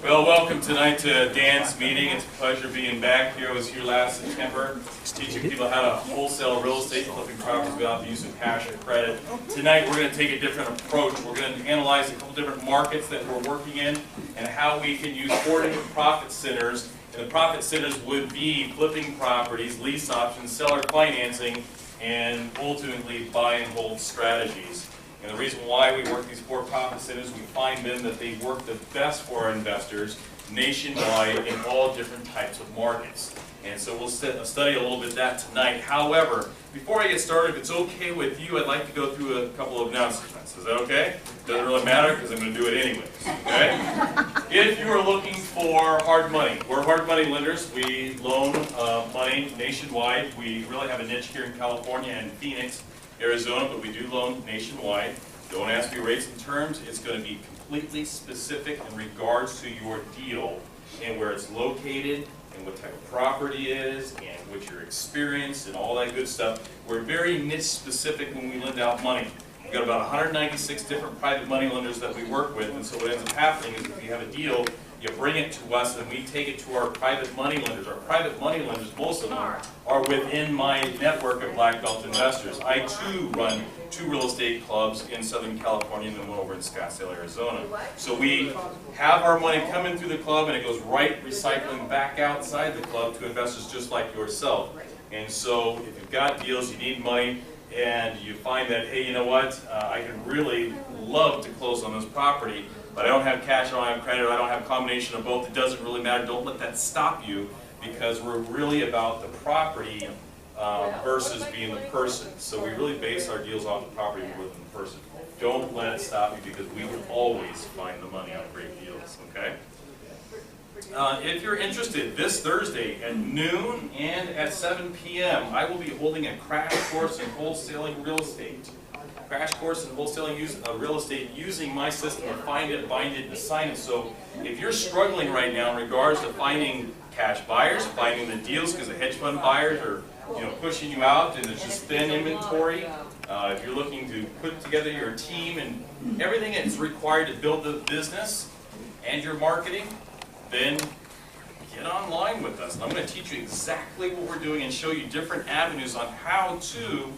Well, welcome tonight to Dan's meeting. It's a pleasure being back here. I was here last September teaching people how to wholesale real estate, flipping properties without the use of cash or credit. Tonight we're going to take a different approach. We're going to analyze a couple different markets that we're working in and how we can use 4 different profit centers. And the profit centers would be flipping properties, lease options, seller financing, and ultimately buy and hold strategies. And the reason why we work these 4 profit centers, we find then that they work the best for our investors nationwide in all different types of markets. And so we'll study a little bit of that tonight. However, before I get started, if it's okay with you, I'd like to go through a couple of announcements. Is that okay? Doesn't really matter because I'm going to do it anyways. Okay? If you are looking for hard money, we're hard money lenders. We loan money nationwide. We really have a niche here in California and Phoenix, Arizona, but we do loan nationwide. Don't ask me rates and terms. It's going to be completely specific in regards to your deal and where it's located and what type of property it is and what your experience and all that good stuff. We're very niche specific when we lend out money. We've got about 196 different private money lenders that we work with, and so what ends up happening is if you have a deal, you bring it to us and we take it to our private money lenders. Our private money lenders, most of them, are within my network of black belt investors. I too run 2 real estate clubs in Southern California and then one over in Scottsdale, Arizona. So we have our money coming through the club and it goes right recycling back outside the club to investors just like yourself. And so if you've got deals, you need money, and you find that, hey, you know what, I can really love to close on this property, but I don't have cash, I don't have credit, I don't have a combination of both, it doesn't really matter. Don't let that stop you, because we're really about the property versus being the person. So we really base our deals off the property more than the person. Don't let it stop you, because we will always find the money on great deals, okay? If you're interested, this Thursday at noon and at 7 p.m., I will be holding a crash course in wholesaling real estate. Crash course in wholesaling real estate using my system of find it, bind it, and assign it. So if you're struggling right now in regards to finding cash buyers, finding the deals because the hedge fund buyers are pushing you out and it's just thin inventory, if you're looking to put together your team and everything that's required to build the business and your marketing, then get online with us. And I'm going to teach you exactly what we're doing and show you different avenues on how to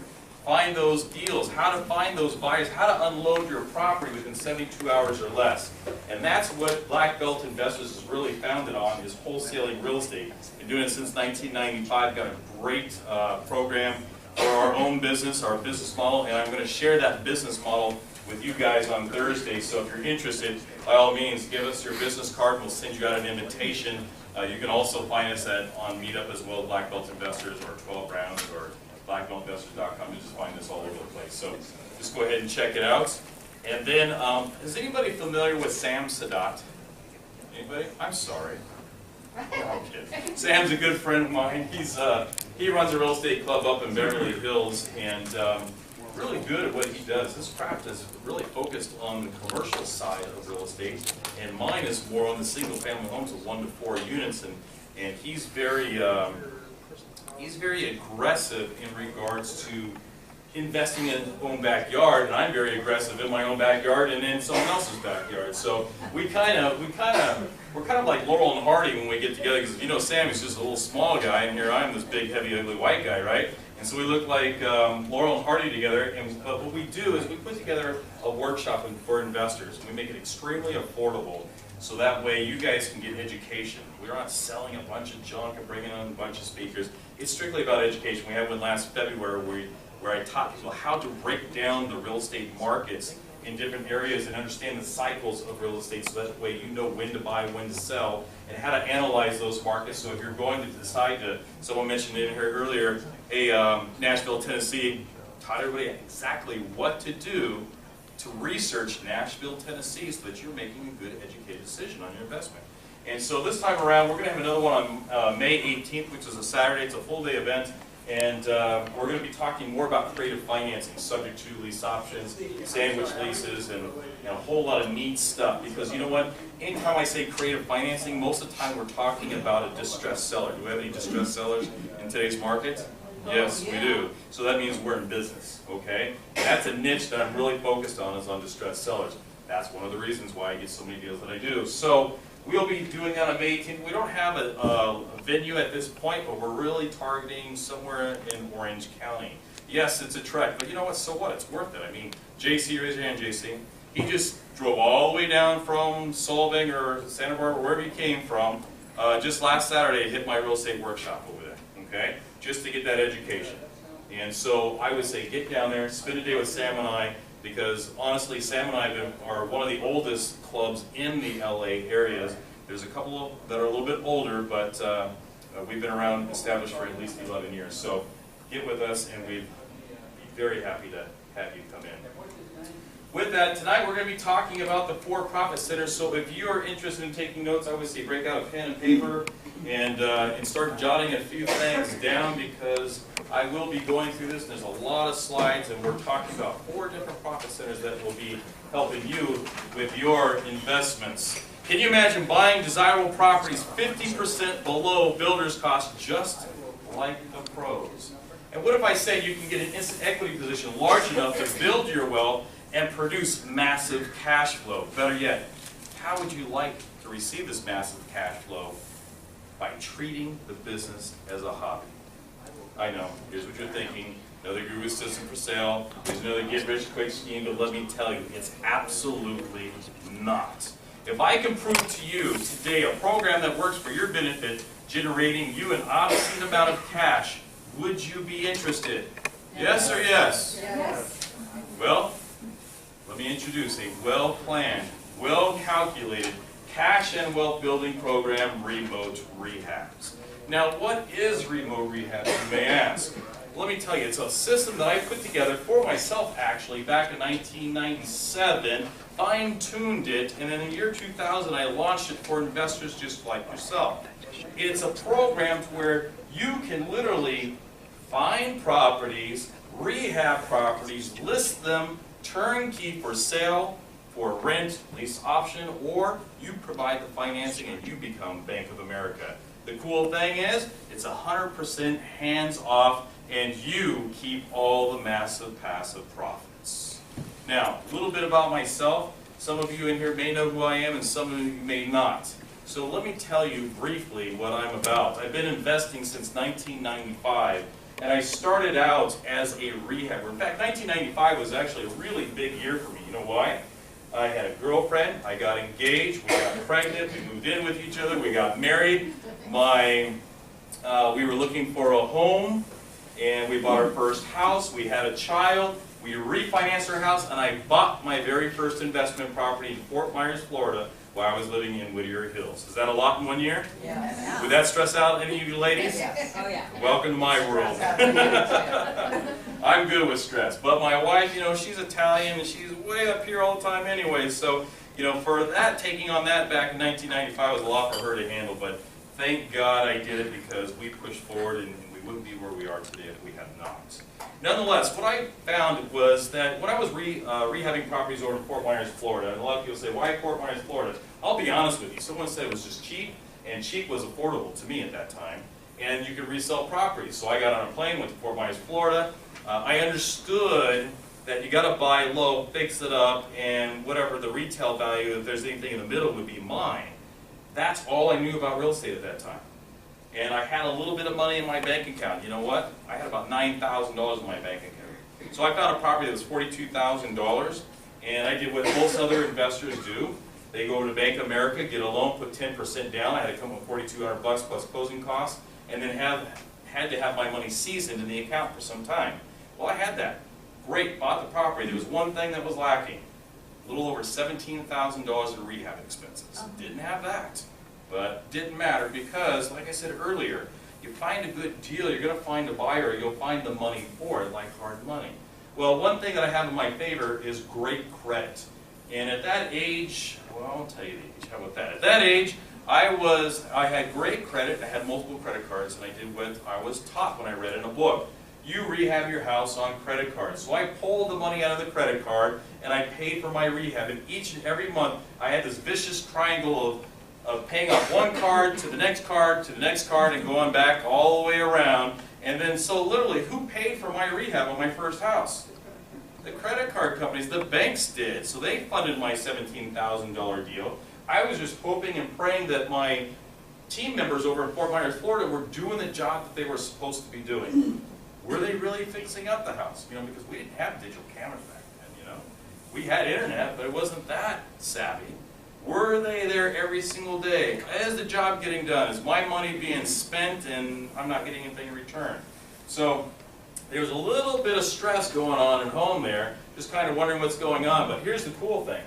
find those deals, how to find those buyers, how to unload your property within 72 hours or less. And that's what Black Belt Investors is really founded on, is wholesaling real estate. Been doing it since 1995, got a great program for our own business, our business model, and I'm going to share that business model with you guys on Thursday. So if you're interested, by all means, give us your business card and we'll send you out an invitation. You can also find us on Meetup as well, Black Belt Investors or 12 Rounds or blackbeltinvestors.com. You just find this all over the place. So just go ahead and check it out. And then, is anybody familiar with Sam Sadat? Anybody? I'm sorry. No, I'm kidding. Sam's a good friend of mine. He runs a real estate club up in Beverly Hills and really good at what he does. His craft is really focused on the commercial side of real estate, and mine is more on the single-family homes of 1 to 4 units. And he's very aggressive in regards to investing in his own backyard, and I'm very aggressive in my own backyard and in someone else's backyard. So we're kind of like Laurel and Hardy when we get together, because if you know Sam, he's just a little small guy, and here I am, this big, heavy, ugly white guy, right? And so we look like Laurel and Hardy together. And what we do is we put together a workshop for investors. We make it extremely affordable, so that way you guys can get education. We're not selling a bunch of junk and bringing on a bunch of speakers. It's strictly about education. We had one last February where I taught people how to break down the real estate markets in different areas and understand the cycles of real estate, so that way you know when to buy, when to sell, and how to analyze those markets. So if you're going to decide to, someone mentioned in here earlier, hey, Nashville, Tennessee, taught everybody exactly what to do to research Nashville, Tennessee, so that you're making a good educated decision on your investment. And so this time around, we're going to have another one on May 18th, which is a Saturday. It's a full-day event. And we're going to be talking more about creative financing, subject to lease options, sandwich leases, and a whole lot of neat stuff. Because you know what? Anytime I say creative financing, most of the time we're talking about a distressed seller. Do we have any distressed sellers in today's market? Yes, we do. So that means we're in business, okay? And that's a niche that I'm really focused on, is on distressed sellers. That's one of the reasons why I get so many deals that I do. So We'll be doing that on May 18th. We don't have a venue at this point, but we're really targeting somewhere in Orange County. Yes, it's a trek, but you know what? So what? It's worth it. I mean, JC, raise your hand, JC. He just drove all the way down from Solvang or Santa Barbara, wherever he came from, just last Saturday to hit my real estate workshop over there, okay? Just to get that education. And so I would say get down there, spend a day with Sam and I, because honestly, Sam and I are one of the oldest clubs in the LA areas. There's a couple that are a little bit older, but we've been around, established for at least 11 years. So get with us, and we'd be very happy to have you come in. With that, tonight we're going to be talking about the for-profit centers. So if you are interested in taking notes, I would say break out a pen and paper and start jotting a few things down, because I will be going through this. There's a lot of slides, and we're talking about 4 different profit centers that will be helping you with your investments. Can you imagine buying desirable properties 50% below builder's cost, just like the pros? And what if I say you can get an instant equity position large enough to build your wealth and produce massive cash flow? Better yet, how would you like to receive this massive cash flow? By treating the business as a hobby. I know, here's what you're thinking. Another guru system for sale. There's another get-rich-quick scheme, but let me tell you, it's absolutely not. If I can prove to you today a program that works for your benefit, generating you an obscene amount of cash, would you be interested? Yes or yes? Yes. Well, let me introduce a well-planned, well-calculated cash and wealth building program, Remote Rehabs. Now, what is Remote Rehabs, you may ask? Let me tell you, it's a system that I put together for myself, actually, back in 1997, fine-tuned it, and in the year 2000, I launched it for investors just like yourself. It's a program where you can literally find properties, rehab properties, list them, turnkey for sale, for rent, lease option, or you provide the financing and you become Bank of America. The cool thing is, it's 100% hands-off, and you keep all the massive passive profits. Now, a little bit about myself. Some of you in here may know who I am, and some of you may not. So let me tell you briefly what I'm about. I've been investing since 1995, and I started out as a rehabber. In fact, 1995 was actually a really big year for me. You know why? I had a girlfriend, I got engaged, we got pregnant, we moved in with each other, we got married. We were looking for a home, and we bought our first house, we had a child, we refinanced our house, and I bought my very first investment property in Fort Myers, Florida, while I was living in Whittier Hills. Is that a lot in 1 year? Yes. Would that stress out any of you ladies? Yes. Oh, yeah. Welcome to my world. I'm good with stress. But my wife, you know, she's Italian and she's way up here all the time anyway. So, you know, for that, taking on that back in 1995 was a lot for her to handle. But thank God I did it, because we pushed forward and we wouldn't be where we are today if we had not. Nonetheless, what I found was that when I was rehabbing properties over in Fort Myers, Florida, and a lot of people say, why Fort Myers, Florida? I'll be honest with you. Someone said it was just cheap, and cheap was affordable to me at that time, and you could resell properties. So I got on a plane, went to Fort Myers, Florida. I understood that you got to buy low, fix it up, and whatever the retail value, if there's anything in the middle, would be mine. That's all I knew about real estate at that time. And I had a little bit of money in my bank account. You know what? I had about $9,000 in my bank account. So I found a property that was $42,000, and I did what most other investors do. They go to Bank of America, get a loan, put 10% down. I had to come up with $4,200 plus closing costs, and then had to have my money seasoned in the account for some time. Well, I had that. Great, bought the property. There was one thing that was lacking. A little over $17,000 in rehab expenses. Didn't have that. But didn't matter, because, like I said earlier, you find a good deal, you're going to find a buyer, you'll find the money for it, like hard money. Well, one thing that I have in my favor is great credit. And at that age, well, I'll tell you the age, how about that? At that age, I had great credit, I had multiple credit cards, and I did what I was taught when I read in a book. You rehab your house on credit cards. So I pulled the money out of the credit card, and I paid for my rehab. And each and every month, I had this vicious triangle of paying off one card to the next card to the next card and going back all the way around. And then, so literally, who paid for my rehab on my first house? The credit card companies, the banks did. So they funded my $17,000 deal. I was just hoping and praying that my team members over in Fort Myers, Florida were doing the job that they were supposed to be doing. Were they really fixing up the house? You know, because we didn't have digital cameras back then, you know. We had internet, but it wasn't that savvy. Were they there every single day? Is the job getting done? Is my money being spent and I'm not getting anything in return? So there was a little bit of stress going on at home there, just kind of wondering what's going on. But here's the cool thing.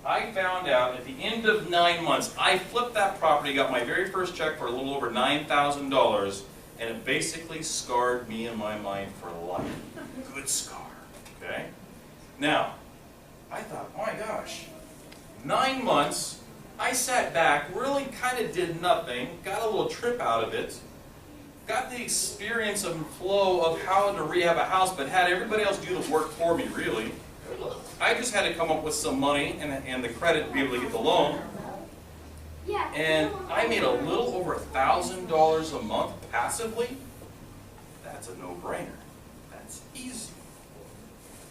I found out at the end of 9 months, I flipped that property, got my very first check for a little over $9,000, and it basically scarred me in my mind for life. Good scar, okay? Now, I thought, my gosh, 9 months, I sat back, really kind of did nothing, got a little trip out of it, got the experience and flow of how to rehab a house, but had everybody else do the work for me, really. I just had to come up with some money and the credit to be able to get the loan. And I made a little over $1,000 a month passively. That's a no-brainer. That's easy.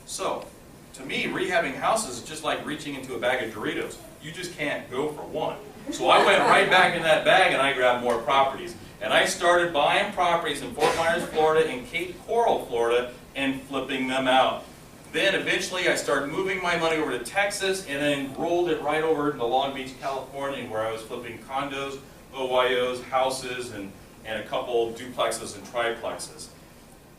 So, to me, rehabbing houses is just like reaching into a bag of Doritos. You just can't go for one. So I went right back in that bag and I grabbed more properties. And I started buying properties in Fort Myers, Florida and Cape Coral, Florida, and flipping them out. Then eventually I started moving my money over to Texas and then rolled it right over to Long Beach, California, where I was flipping condos, OYOs, houses, and a couple duplexes and triplexes.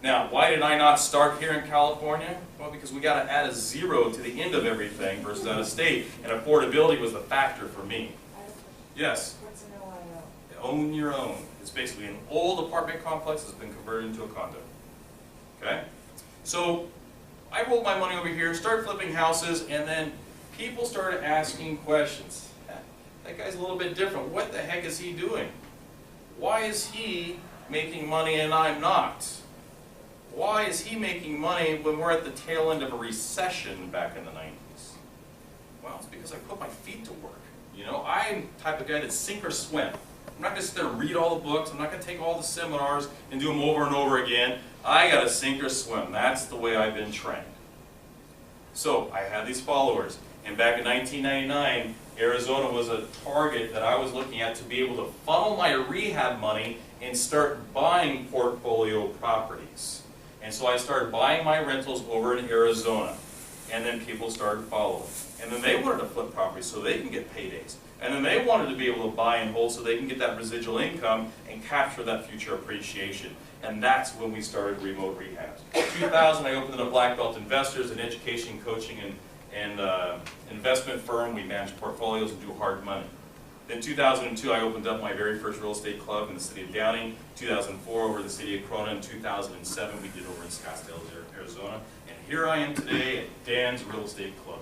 Now, why did I not start here in California? Well, because we got to add a zero to the end of everything versus out of state, and affordability was the factor for me. Yes? What's an OYO? Own your own. It's basically an old apartment complex that's been converted into a condo. Okay? So, I rolled my money over here, started flipping houses, and then people started asking questions. That guy's a little bit different. What the heck is he doing? Why is he making money and I'm not? Why is he making money when we're at the tail end of a recession back in the 90s? Well, it's because I put my feet to work. You know, I'm the type of guy that sink or swim. I'm not going to sit there and read all the books. I'm not going to take all the seminars and do them over and over again. I got to sink or swim. That's the way I've been trained. So I had these followers. And back in 1999, Arizona was a target that I was looking at to be able to funnel my rehab money and start buying portfolio properties. And so I started buying my rentals over in Arizona. And then people started following. And then they wanted to flip properties so they can get paydays. And then they wanted to be able to buy and hold so they can get that residual income and capture that future appreciation. And that's when we started remote rehabs. In 2000, I opened a Black Belt Investors, an education, coaching, and investment firm. We manage portfolios and do hard money. In 2002, I opened up my very first real estate club in the city of Downey. 2004, over the city of Corona. In 2007, we did over in Scottsdale, Arizona. And here I am today at Dan's Real Estate Club.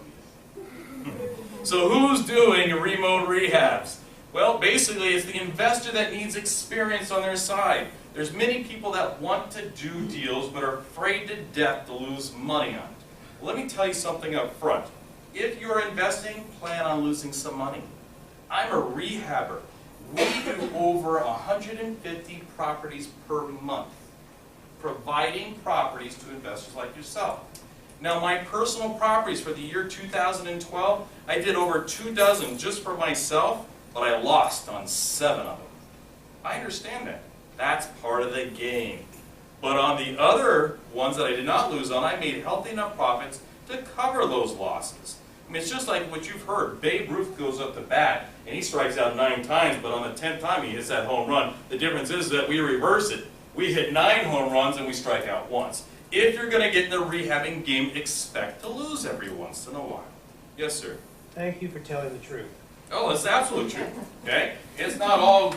So who's doing remote rehabs? Well, basically, it's the investor that needs experience on their side. There's many people that want to do deals but are afraid to death to lose money on it. Let me tell you something up front. If you're investing, plan on losing some money. I'm a rehabber. We do over 150 properties per month, providing properties to investors like yourself. Now, my personal properties for the year 2012, I did over 24 just for myself, but I lost on 7 of them. I understand that. That's part of the game. But on the other ones that I did not lose on, I made healthy enough profits to cover those losses. I mean, it's just like what you've heard. Babe Ruth goes up to bat, and he strikes out 9 times, but on the 10th time he hits that home run. The difference is that we reverse it. We hit 9 home runs and we strike out once. If you're going to get in the rehabbing game, expect to lose every once in a while. Yes, sir? Thank you for telling the truth. Oh, it's absolute truth. Okay? It's not all,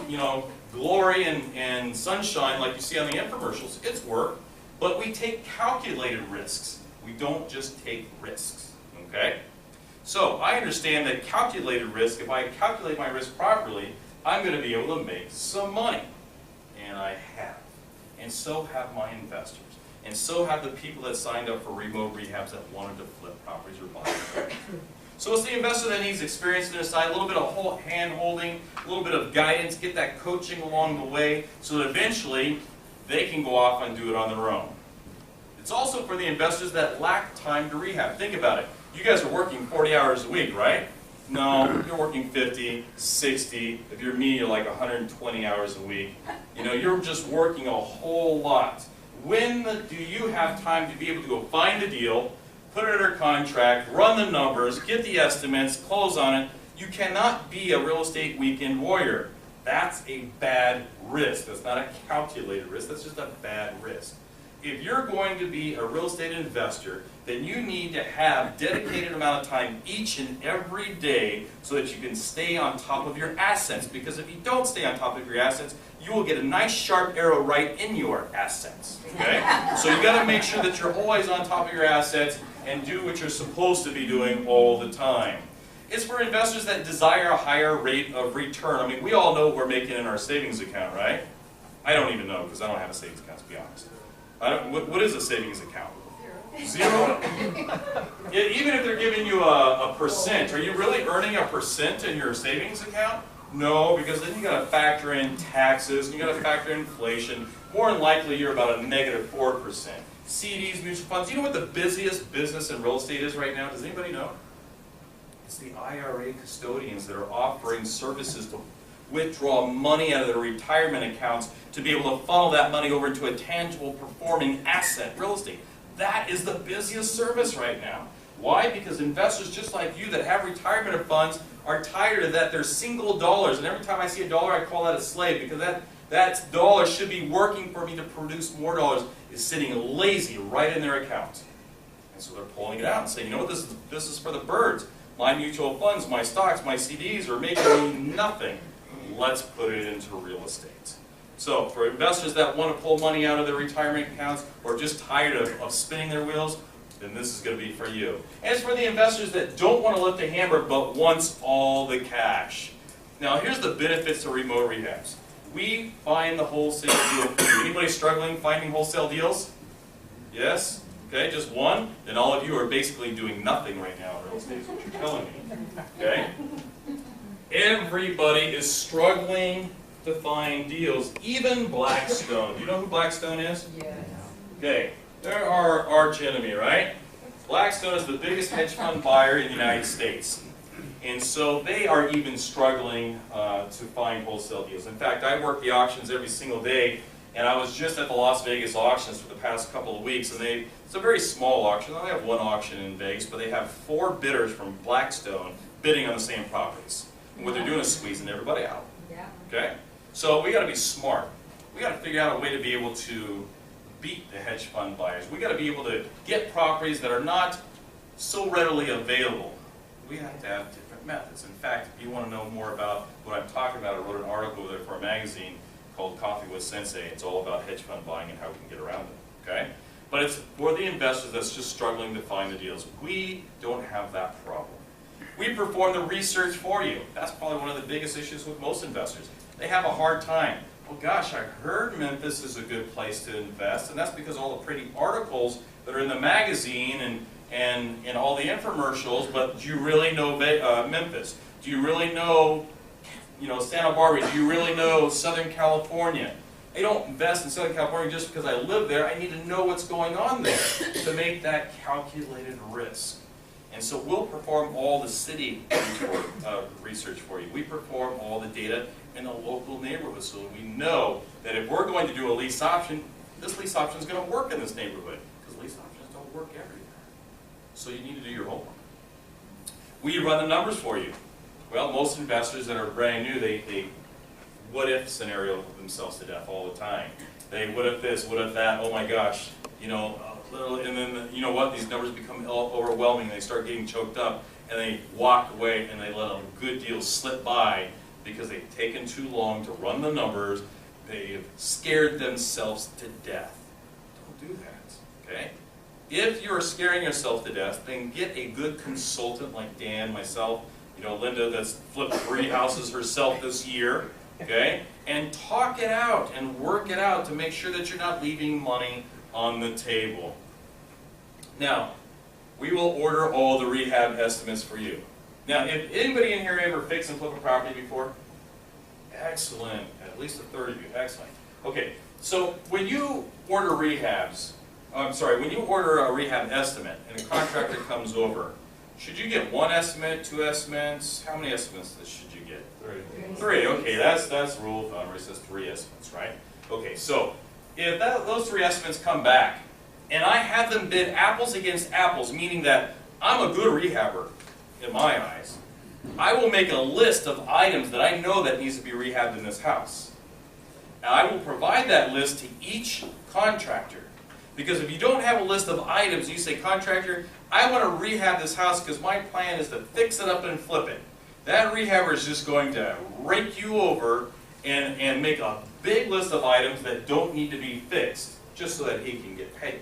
glory and sunshine like you see on the infomercials. It's work. But we take calculated risks. We don't just take risks. Okay? So, I understand that calculated risk, if I calculate my risk properly, I'm going to be able to make some money. And I have. And so have my investors. And so have the people that signed up for remote rehabs that wanted to flip properties or buy properties. So it's the investor that needs experience on their side, a little bit of hand-holding, a little bit of guidance, get that coaching along the way, so that eventually they can go off and do it on their own. It's also for the investors that lack time to rehab. Think about it. You guys are working 40 hours a week, right? No, you're working 50, 60. If you're me, you're like 120 hours a week. You know, you're just working a whole lot. When do you have time to be able to go find a deal, put it under contract, run the numbers, get the estimates, close on it? You cannot be a real estate weekend warrior. That's a bad risk. That's not a calculated risk. That's just a bad risk. If you're going to be a real estate investor, then you need to have dedicated amount of time each and every day so that you can stay on top of your assets. Because if you don't stay on top of your assets, you will get a nice sharp arrow right in your assets. Okay? So you got to make sure that you're always on top of your assets and do what you're supposed to be doing all the time. It's for investors that desire a higher rate of return. I mean, we all know what we're making in our savings account, right? I don't even know because I don't have a savings account, to be honest. What is a savings account? Zero? Yeah, even if they're giving you a percent, are you really earning a percent in your savings account? No, because then you got to factor in taxes, and you got to factor in inflation. More than likely, you're about a negative 4%. CDs, mutual funds. You know what the busiest business in real estate is right now? Does anybody know? It's the IRA custodians that are offering services to withdraw money out of their retirement accounts to be able to funnel that money over into a tangible performing asset, real estate. That is the busiest service right now. Why? Because investors just like you that have retirement funds are tired of that. They're single dollars, and every time I see a dollar I call that a slave, because that dollar should be working for me to produce more dollars, is sitting lazy right in their account. And so they're pulling it out and saying, you know what, this is for the birds. My mutual funds, my stocks, my CDs are making me nothing. Let's put it into real estate. So for investors that want to pull money out of their retirement accounts or just tired of spinning their wheels, then this is going to be for you. And it's for the investors that don't want to lift a hammer but wants all the cash. Now here's the benefits of remote rehabs. We find the wholesale deal for you. Anybody struggling finding wholesale deals? Yes? Okay, just one? Then all of you are basically doing nothing right now in real estate, is what you're telling me. Okay? Everybody is struggling to find deals, even Blackstone. Do you know who Blackstone is? Yes. Okay, they're our arch enemy, right? Blackstone is the biggest hedge fund buyer in the United States. And so they are even struggling to find wholesale deals. In fact, I work the auctions every single day, and I was just at the Las Vegas auctions for the past couple of weeks, and it's a very small auction. They only have one auction in Vegas, but they have 4 bidders from Blackstone bidding on the same properties. And what they're doing is squeezing everybody out. Yeah. Okay? So we got to be smart. We got to figure out a way to be able to beat the hedge fund buyers. We got to be able to get properties that are not so readily available. We have to have different methods. In fact, if you want to know more about what I'm talking about, I wrote an article there for a magazine called Coffee with Sensei. It's all about hedge fund buying and how we can get around it. Okay? But it's for the investors that's just struggling to find the deals. We don't have that problem. We perform the research for you. That's probably one of the biggest issues with most investors. They have a hard time. Well, gosh, I heard Memphis is a good place to invest, and that's because all the pretty articles that are in the magazine and all the infomercials, but do you really know Memphis? Do you really know, Santa Barbara? Do you really know Southern California? I don't invest in Southern California just because I live there. I need to know what's going on there to make that calculated risk. And so we'll perform all the city research for you. We perform all the data in the local neighborhood so we know that if we're going to do a lease option, this lease option is going to work in this neighborhood because lease options don't work everywhere. So you need to do your homework. We run the numbers for you. Well, most investors that are brand new, they what if scenario themselves to death all the time. They what if this, what if that, oh my gosh, and then, you know what, these numbers become overwhelming, they start getting choked up, and they walk away and they let a good deal slip by because they've taken too long to run the numbers, they've scared themselves to death. Don't do that, okay? If you're scaring yourself to death, then get a good consultant like Dan, myself, Linda that's flipped 3 houses herself this year, okay? And talk it out and work it out to make sure that you're not leaving money on the table. Now, we will order all the rehab estimates for you. Now, if anybody in here ever fixed and flipped a property before? Excellent. At least a third of you. Excellent. Okay, so when you order when you order a rehab estimate and a contractor comes over, Should you get 1 estimate, 2 estimates? How many estimates should you get? 3. Okay, that's the rule of thumb where it says 3 estimates, right? Okay, so if those 3 estimates come back, and I have them bid apples against apples, meaning that I'm a good rehabber in my eyes, I will make a list of items that I know that needs to be rehabbed in this house. And I will provide that list to each contractor. Because if you don't have a list of items, you say, contractor, I want to rehab this house because my plan is to fix it up and flip it. That rehabber is just going to rake you over and make a big list of items that don't need to be fixed, just so that he can get paid.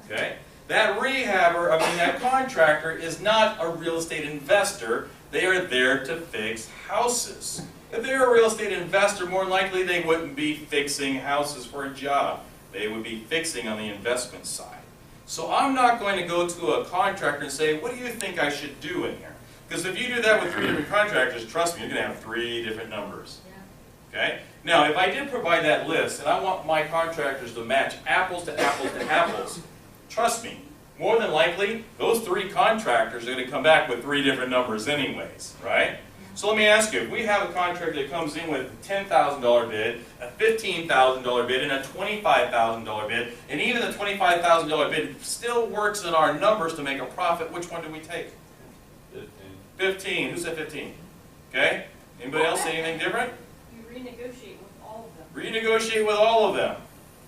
Okay? That that contractor is not a real estate investor. They are there to fix houses. If they're a real estate investor, more likely they wouldn't be fixing houses for a job. They would be fixing on the investment side. So I'm not going to go to a contractor and say, what do you think I should do in here? Because if you do that with 3 different contractors, trust me, you're going to have 3 different numbers. Okay? Now, if I did provide that list, and I want my contractors to match apples to apples to apples, trust me, more than likely, those 3 contractors are going to come back with 3 different numbers anyways, right? So let me ask you, if we have a contractor that comes in with a $10,000 bid, a $15,000 bid, and a $25,000 bid, and even the $25,000 bid still works in our numbers to make a profit, which one do we take? 15. Who said 15? Okay? Anybody else say anything different? You renegotiate with all of them. Renegotiate with all of them.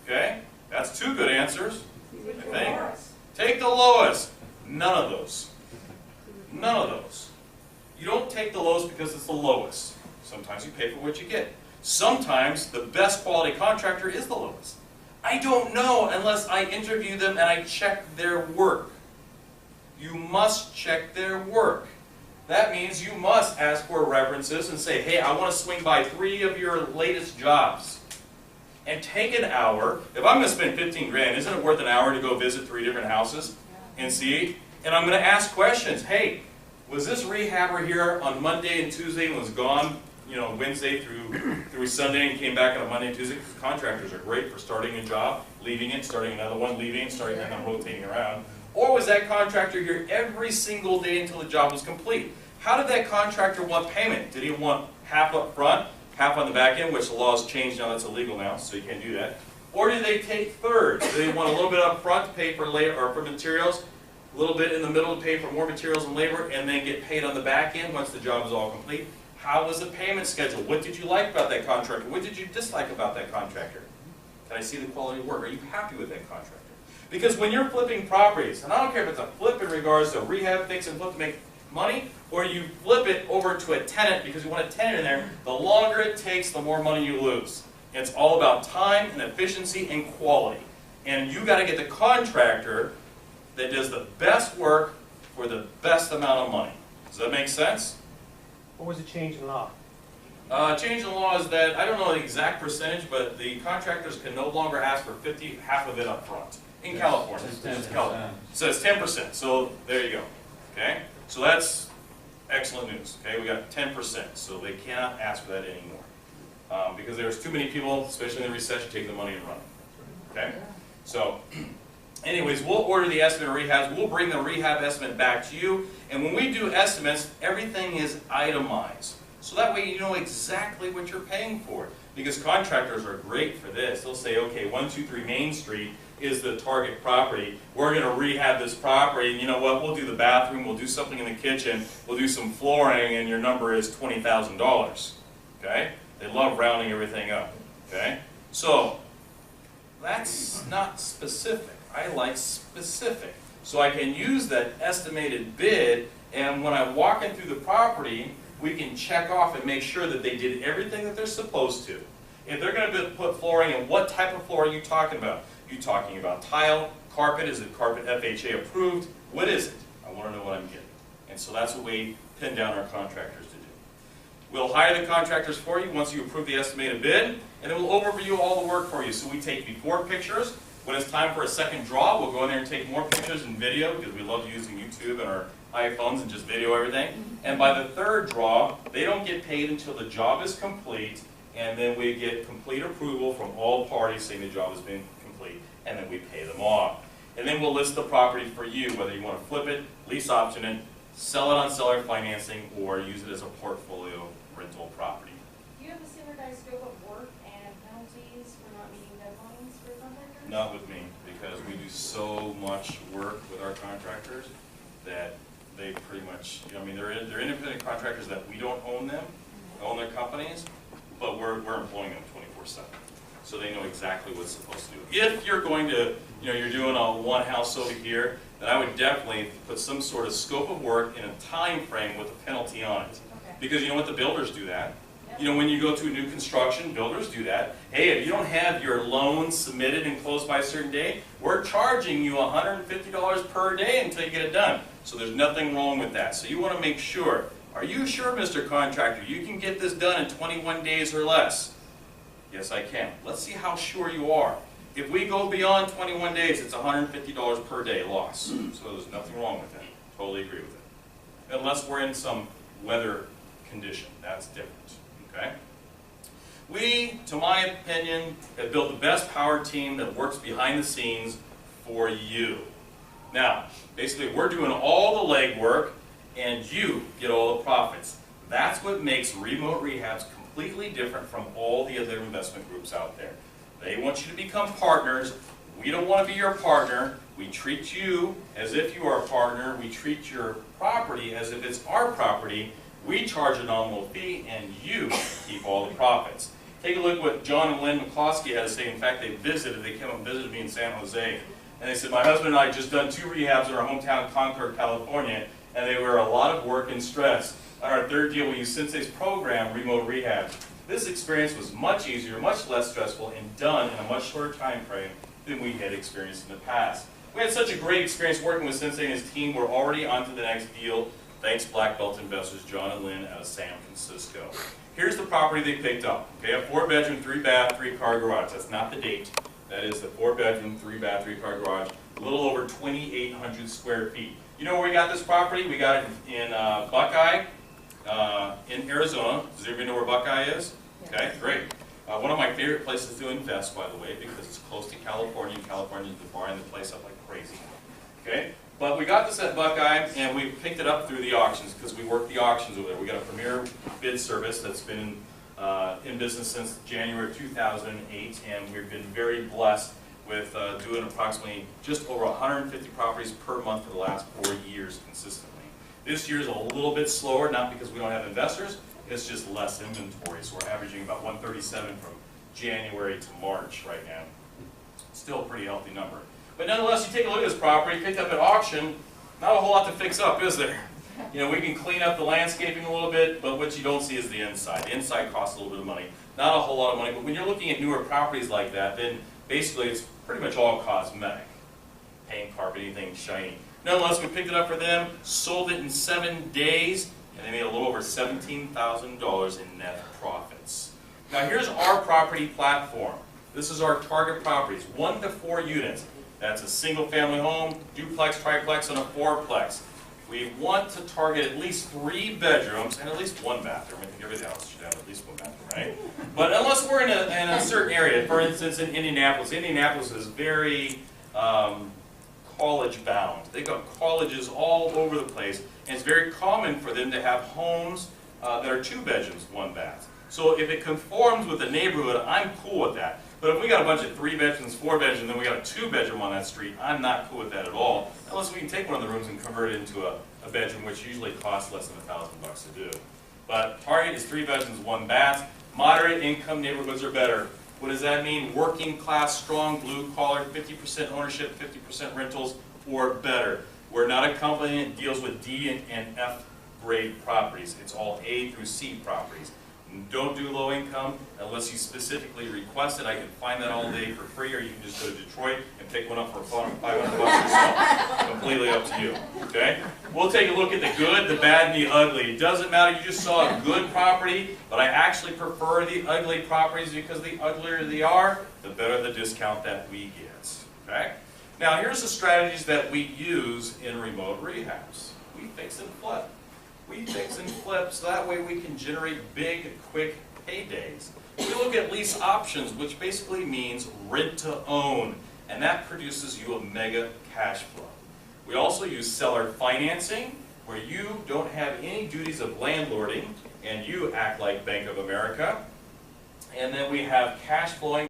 Okay? That's 2 good answers, I think. Take the lowest. None of those. None of those. You don't take the lowest because it's the lowest. Sometimes you pay for what you get. Sometimes the best quality contractor is the lowest. I don't know unless I interview them and I check their work. You must check their work. That means you must ask for references and say, hey, I want to swing by 3 of your latest jobs. And take an hour. If I'm going to spend 15 grand, isn't it worth an hour to go visit 3 different houses and see? And I'm going to ask questions. Hey, was this rehabber here on Monday and Tuesday and was gone, Wednesday through Sunday and came back on a Monday and Tuesday? Because contractors are great for starting a job, leaving it, starting another one, leaving it, starting and then rotating around. Or was that contractor here every single day until the job was complete? How did that contractor want payment? Did he want half up front, half on the back end, which the law has changed now, that's illegal now, so you can't do that? Or did they take thirds? Did they want a little bit up front to pay for labor or for materials, a little bit in the middle to pay for more materials and labor, and then get paid on the back end once the job is all complete? How was the payment schedule? What did you like about that contractor? What did you dislike about that contractor? Can I see the quality of work? Are you happy with that contractor? Because when you're flipping properties, and I don't care if it's a flip in regards to rehab, fix, and flip to make money, or you flip it over to a tenant because you want a tenant in there, the longer it takes, the more money you lose. It's all about time and efficiency and quality. And you got to get the contractor that does the best work for the best amount of money. Does that make sense? What was the change in law? Change in law is that, I don't know the exact percentage, but the contractors can no longer ask for half of it up front. In California. It's California. So it's 10%. So there you go. Okay? So that's excellent news. Okay? We got 10%. So they cannot ask for that anymore. Because there's too many people, especially in the recession, taking the money and running. Okay? So anyways, we'll order the estimate of rehabs. We'll bring the rehab estimate back to you. And when we do estimates, everything is itemized. So that way you know exactly what you're paying for. Because contractors are great for this. They'll say, okay, 123 Main Street is the target property. We're going to rehab this property. And you know what? We'll do the bathroom. We'll do something in the kitchen. We'll do some flooring. And your number is $20,000. Okay? They love rounding everything up. Okay? So that's not specific. I like specific. So I can use that estimated bid, and when I'm walking through the property, we can check off and make sure that they did everything that they're supposed to. If they're going to put flooring in, what type of flooring are you talking about? You talking about tile, carpet? Is it carpet FHA approved? What is it? I want to know what I'm getting. And so that's what we pin down our contractors to do. We'll hire the contractors for you once you approve the estimated bid, and then we'll overview all the work for you. So we take before pictures. When it's time for a second draw, we'll go in there and take more pictures and video, because we love using YouTube and our iPhones and just video everything. And by the third draw, they don't get paid until the job is complete, and then we get complete approval from all parties saying the job has been complete, and then we pay them off. And then we'll list the property for you, whether you want to flip it, lease option it, sell it on seller financing, or use it as a portfolio rental property. Do you have a standardized scope of work and penalties for not meeting deadlines for contractors? Not with me, because we do so much work with our contractors that they pretty much, I mean, they're independent contractors that we don't own them, own their companies, but we're employing them 24/7. So they know exactly what's supposed to do. If you're going to, you're doing a one house over here, then I would definitely put some sort of scope of work in a time frame with a penalty on it. Okay. Because you know what, the builders do that. Yep. When you go to a new construction, builders do that. Hey, if you don't have your loan submitted and closed by a certain day, we're charging you $150 per day until you get it done. So there's nothing wrong with that. So you want to make sure, are you sure, Mr. Contractor, you can get this done in 21 days or less? Yes, I can. Let's see how sure you are. If we go beyond 21 days, it's $150 per day loss. So there's nothing wrong with that. Totally agree with it. Unless we're in some weather condition. That's different. Okay? We, to my opinion, have built the best power team that works behind the scenes for you. Now, basically, we're doing all the legwork, and you get all the profits. That's what makes remote rehabs completely different from all the other investment groups out there. They want you to become partners. We don't want to be your partner. We treat you as if you are a partner. We treat your property as if it's our property. We charge a nominal fee, and you keep all the profits. Take a look at what John and Lynn McCloskey had to say. In fact, they came up and visited me in San Jose. And they said, my husband and I just done 2 rehabs in our hometown, Concord, California, and they were a lot of work and stress. On our 3rd deal, we used Sensei's program, Remote Rehab. This experience was much easier, much less stressful, and done in a much shorter time frame than we had experienced in the past. We had such a great experience working with Sensei and his team. We're already on to the next deal. Thanks, Black Belt investors, John and Lynn out of San Francisco. Here's the property they picked up. Okay, a 4-bedroom, 3-bath, 3-car garage. That's not the date. That is the 4-bedroom, 3-bath, 3-car garage. A little over 2,800 square feet. You know where we got this property? We got it in Buckeye, in Arizona. Does everybody know where Buckeye is? Okay, great. One of my favorite places to invest, by the way, because it's close to California, and California is buying the place up like crazy. Okay, but we got this at Buckeye, and we picked it up through the auctions because we work the auctions over there. We got a premier bid service that's been in business since January 2008, and we've been very blessed with doing approximately just over 150 properties per month for the last 4 years consistently. This year is a little bit slower, not because we don't have investors, it's just less inventory. So we're averaging about 137 from January to March right now. Still a pretty healthy number. But nonetheless, you take a look at this property, picked up at auction, not a whole lot to fix up, is there? We can clean up the landscaping a little bit, but what you don't see is the inside. The inside costs a little bit of money. Not a whole lot of money, but when you're looking at newer properties like that, then basically it's pretty much all cosmetic. Paint, carpet, anything shiny. Nonetheless, we picked it up for them, sold it in 7 days, and they made a little over $17,000 in net profits. Now here's our property platform. This is our target properties, 1 to 4 units. That's a single family home, duplex, triplex, and a fourplex. We want to target at least 3 bedrooms and at least 1 bathroom. I think every house should have at least 1 bathroom, right? But unless we're in a certain area, for instance in Indianapolis. Indianapolis is very college bound. They've got colleges all over the place, and it's very common for them to have homes that are 2 bedrooms, 1 bath. So if it conforms with the neighborhood, I'm cool with that. But if we got a bunch of 3 bedrooms, 4 bedrooms, and then we got a 2 bedroom on that street, I'm not cool with that at all. Unless we can take one of the rooms and convert it into a bedroom, which usually costs less than $1,000 to do. But target is 3 bedrooms, 1 bath. Moderate income neighborhoods are better. What does that mean? Working class, strong, blue collar, 50% ownership, 50% rentals, or better. We're not a company that deals with D and F grade properties. It's all A through C properties. Don't do low income unless you specifically request it. I can find that all day for free, or you can just go to Detroit and pick one up for $500 yourself. Completely up to you. Okay? We'll take a look at the good, the bad, and the ugly. It doesn't matter. You just saw a good property, but I actually prefer the ugly properties because the uglier they are, the better the discount that we get. Okay? Now, here's the strategies that we use in remote rehabs. We fix and flip. We fix and flip so that way we can generate big, quick paydays. We look at lease options, which basically means rent to own, and that produces you a mega cash flow. We also use seller financing, where you don't have any duties of landlording and you act like Bank of America. And then we have cash flowing